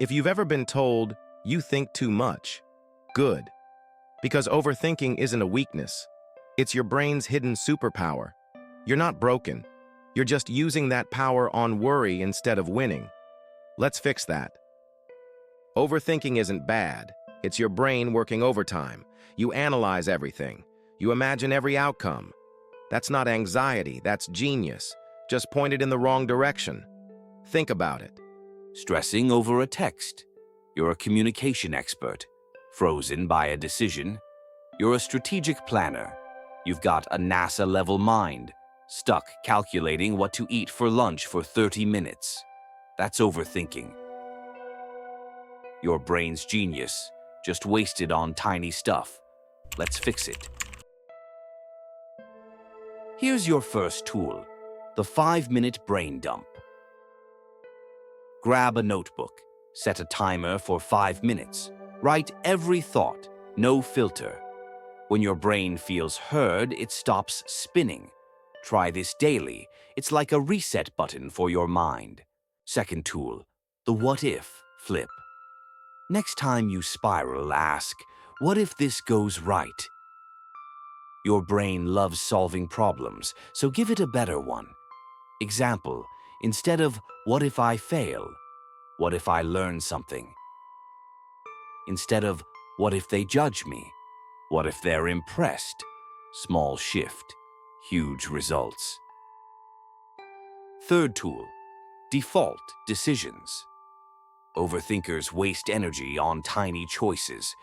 If you've ever been told, you think too much, good. Because overthinking isn't a weakness. It's your brain's hidden superpower. You're not broken. You're just using that power on worry instead of winning. Let's fix that. Overthinking isn't bad. It's your brain working overtime. You analyze everything. You imagine every outcome. That's not anxiety, that's genius. Just pointed in the wrong direction. Think about it. Stressing over a text. You're a communication expert. Frozen by a decision. You're a strategic planner. You've got a NASA-level mind. Stuck calculating what to eat for lunch for 30 minutes. That's overthinking. Your brain's genius, just wasted on tiny stuff. Let's fix it. Here's your first tool, the 5-minute brain dump. Grab a notebook, set a timer for 5 minutes. Write every thought, no filter. When your brain feels heard, it stops spinning. Try this daily. It's like a reset button for your mind. Second tool, the what if flip. Next time you spiral, ask, what if this goes right? Your brain loves solving problems, so give it a better one. Example, instead of what if I fail? What if I learn something? Instead of what if they judge me? What if they're impressed? Small shift, huge results. Third tool, default decisions. Overthinkers waste energy on tiny choices.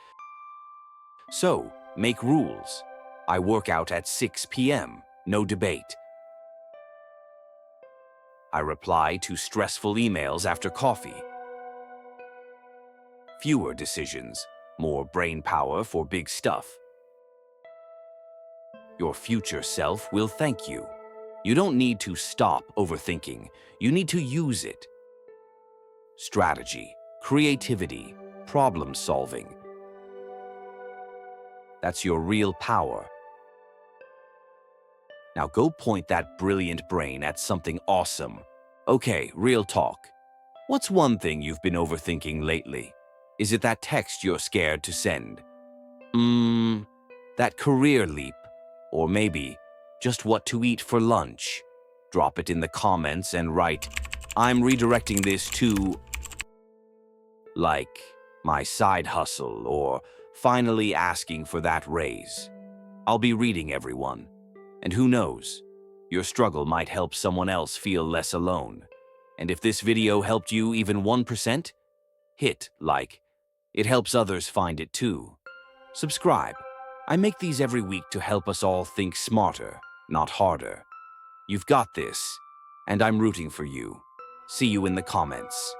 So, make rules. I work out at 6 p.m., no debate. I reply to stressful emails after coffee. Fewer decisions, more brain power for big stuff. Your future self will thank you. You don't need to stop overthinking. You need to use it. Strategy, creativity, problem solving. That's your real power. Now go point that brilliant brain at something awesome. Okay, real talk. What's one thing you've been overthinking lately? Is it that text you're scared to send? That career leap? Or maybe just what to eat for lunch? Drop it in the comments and write, I'm redirecting this to, like, my side hustle, or finally asking for that raise. I'll be reading everyone. And who knows, your struggle might help someone else feel less alone. And if this video helped you even 1%, hit like. It helps others find it too. Subscribe. I make these every week to help us all think smarter, not harder. You've got this, and I'm rooting for you. See you in the comments.